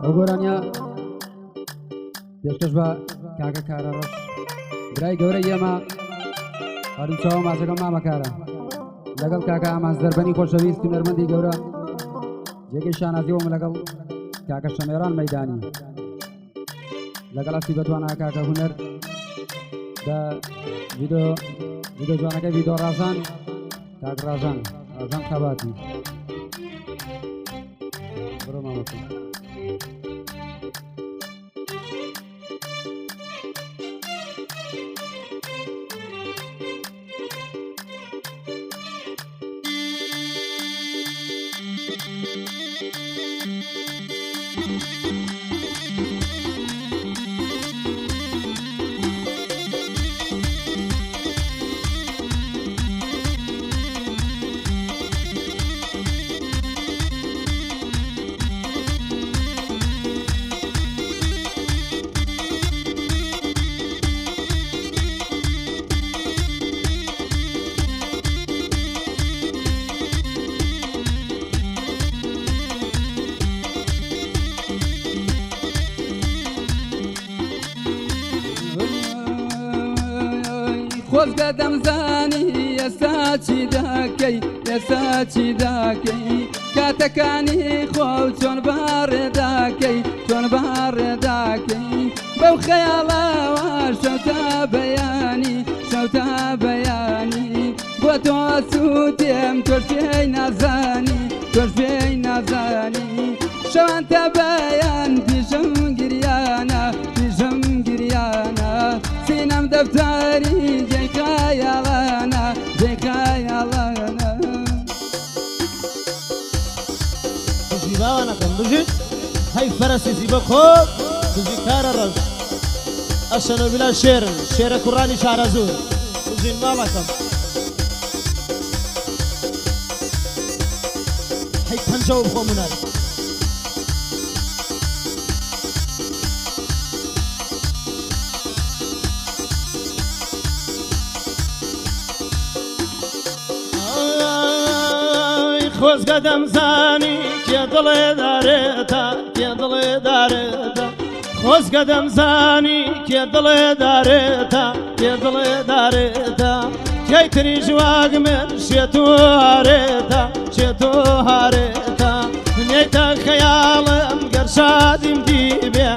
ئەو گۆرانیا پێشکەش بە کاکە کارەڕەش برای گەورەی ئێمە هەروچاوە ماچەکەم مامەکارە لەگەڵ کاکە ئامانز دەربەنی خۆشەویست و نەرمەندی گەورە جێگەی شانازیەوەم لەگەڵ کاکە شەمێران مەیدانی لەگەڵ ئەستی بەتوانە کاکە هونەر بە ڤیدۆ جوانەکەی ڤیدۆ ڕازان کاک ڕازان خەباتی بڕۆ مامەکە خۆزگە دەمزانی ئێستا چی دەکەی کاتەکانی خۆ چۆن باڕێداکەی بەو خەیاڵەوە شەوتە بەیانی بۆ تۆ سوودێم تۆش پێی نازانی شەوانتە بەیان پیشم گریانە سینەم دەفتەری جێی خەیاڵانە زیباوانەکەم بژیت هەی فەرەسی زیبە خۆت بژی کارە ڕەش ئەشەنە بلا شێرە کوڕانی شارەزوور بژین ماڵەکەم هەی پەنجە و خۆمونەر خۆزگە دەمزانی کێ دڵێ دارێتە خۆزگە دەمزانی کێ دڵێ دارێتە کەی تری ژواگ من شێت و هارێتە نێتە خەیاڵم گەرشادیم دیبێ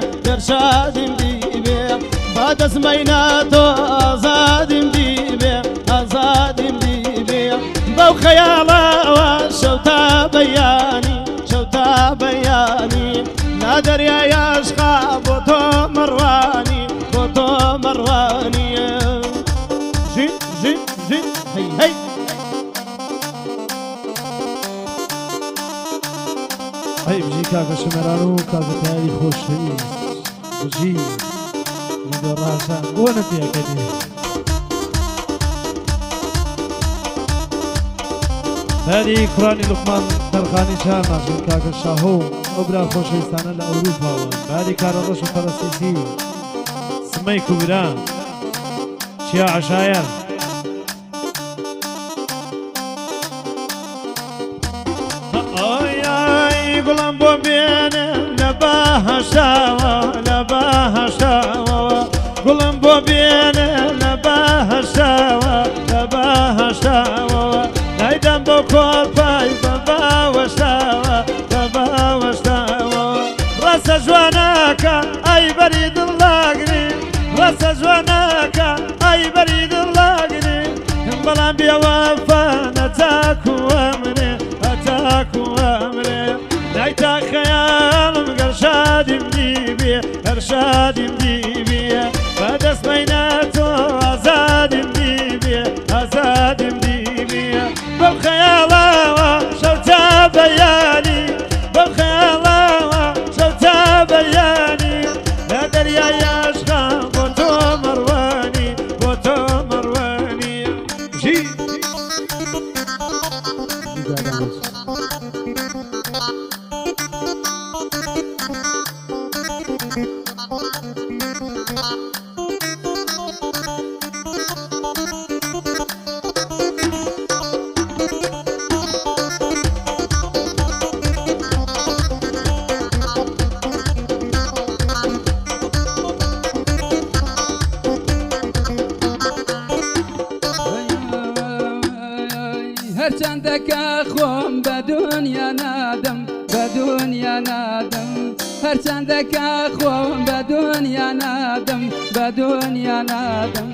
با دەزمەینە تۆ ئازادیم دیبێ بەو خەیاڵەوە شەوتا بەیانی نادەریای عەشقا بۆ تۆ مەڕوانی ژین هەی هەی بژی کاکە شەمێران و کاکەتیاری خۆشەویست بژی ڤیدۆ ڕازان بۆ نەتیەکەنی بەری کوڕانی لوقمان تەرخانی چا ناژن کاکە شاهۆ ئەو برا خۆشەویستانە لە ئەوروپاوە باری کارەڕەش و فەرەسیسی سمەی کوبران چیا عەشایەر گوڵم بۆ بێنە لە بەهەشتاوە گوڵم بۆ بێنە لە بەهەشتاوە لایدەم بۆ کۆڵپای بە باوەشتاوە ڕاستە جوانەکە ئەی بەری دڵلاگری بەڵام بێوەفا نەتاکووە منێ دایتا خەیاڵم گەرشادیم دیبێ بەدەستمەینە تۆ ئازادیم دیبێ بەو خەیاڵەوە شەوتە بەیانی لە دەریای عەشقا بۆ تۆ مەڕوانی ژی خۆم بە دنیا نادەم بە دنیا نادەم هەرچەندەکە خۆم بە دنیا نادەم بە دنیا نادەم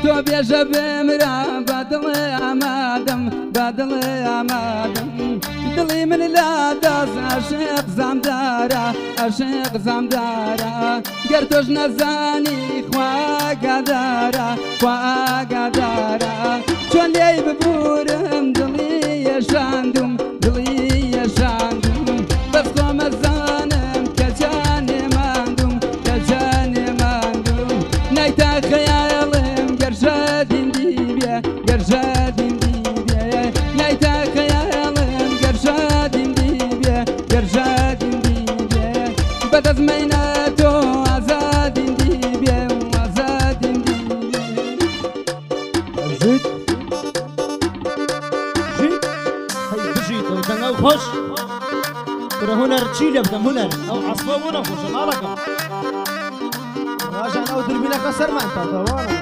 تۆ بێژە بمرا بە دڵێ ئامادەم بە دڵێ ئامادەم دڵی من لا دەست عاشق زامدارە عاشق زامدارە گەر تۆش نەزانی خوا ئاگادارە خوا ئاگادارە چۆن لێی ببورم دڵی یەشاندوم دڵی یەشاندوم بەس خۆمە زانم کە جانێ ماندوم کە جانێ ماندوم نایتا خەیاڵم گەر ژادیم دیبێ گەر ژادیم دیبێ نایتا خەیاڵم گەر ژادیم دیبێ گەر ژادیم دیبێ بەدەزمەینە تۆ ئازادیم دیبێ ئازادیم دیبێ زيد بجيت لو دنگا خوش كره هنر چی لبدم هنر او عصبه هنر خوش مالكم راجع او دربينا كسر ما انت طوانا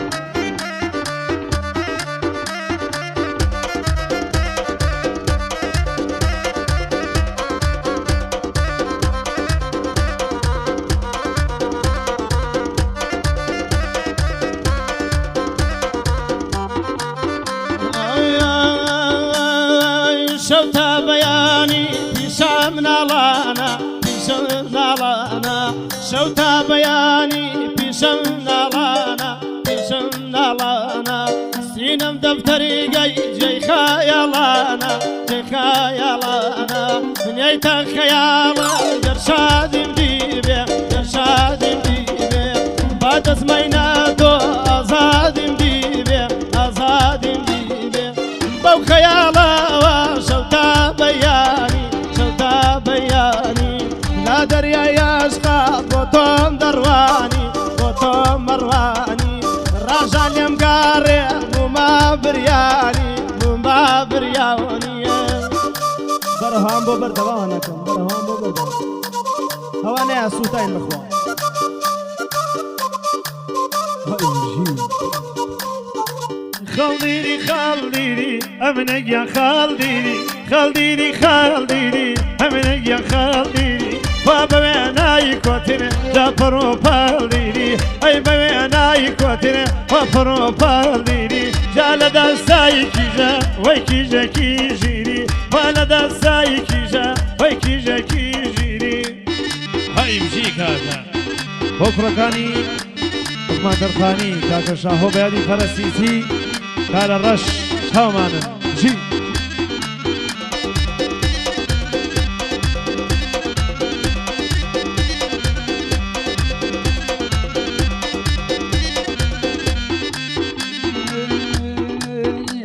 شوتا بياني بشام نالانا بشام نالانا شوتا بياني بشام نالانا بشام نالانا سينم دفتري جاي خيالانا جاي خيالانا نيتا خيالا جرشاد مديبه جرشاد مديبه بعد اسمينا دو ازاد مديبه ازاد مديبه بو خيالا شوتا بياني لا دريا يشقى بوتوم درواني بوتوم مرواني راجع يمقاري وما برياني وما برياني برهان بو بردوانكم برهان بو بردوان هوانا يا سوتين مخوان خالديري خالديري أمنك يا خالديري خالديري خالديري أمنك يا خالديري وبويناي كوتنا جابرو بالديري أي بويناي كوتنا وبرو بالديري جال دستاي كيجا ويكيجا كيجيري ولا دستاي كيجا ويكيجا كيجيري هاي بجي كاكا بكركاني ما درخاني كاكا شاهو بيادي فرسيسي قال الرش هومانا جي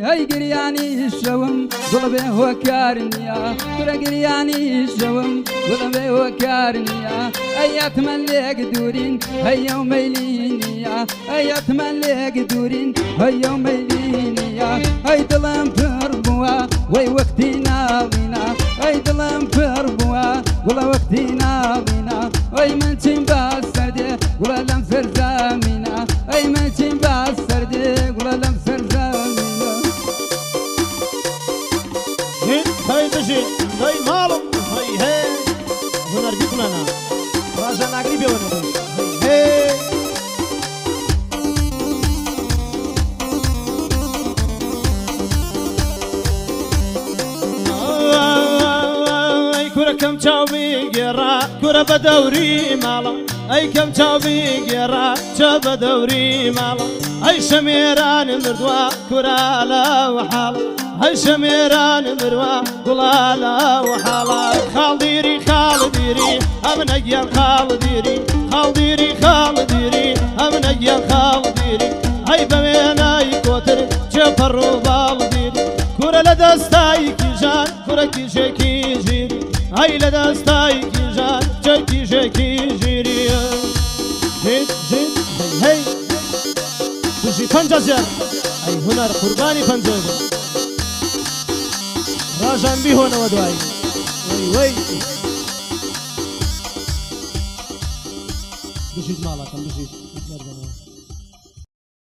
هاي قرياني الشوم قلبي هو كارنيا كل قرياني الشوم قلبي هو كارنيا ايات من ليك دورين هاي يوم لينيا ايات من ليك دورين هاي يوم لينيا هاي ظلم فربوا وي وقتي ناضينا هاي ظلم فربوا ولا وقتي ناضينا هاي من تنباس سردي ولا لم فرزامينا هاي من تنباس سردي ولا لم فرزامينا هاي تجي هاي مالم هاي هاي هنر بيكون انا راجع ناقريبي وانا هاي كورة كم تشاوي جرا كورة بدوري مالا أي كم تشاوي جرا شاب بدوري مالا أي شميران مردوا كورة لا وحالا أي شميران مردوا كورة لا وحالا خالديري خالديري أمنك يا خالديري خالديري خالديري أمنك يا خالديري أي بميناي كوتر جبرو بالديري كورة لدستاي كيجان كورة كيجي جيري هاي لدستاي كيجان كيجي جيري جيت جيت هاي هاي تجي فنجزر أي هنر قرباني فنجزر راجع بيهون ودواي وي وي بجيت مالك بجيت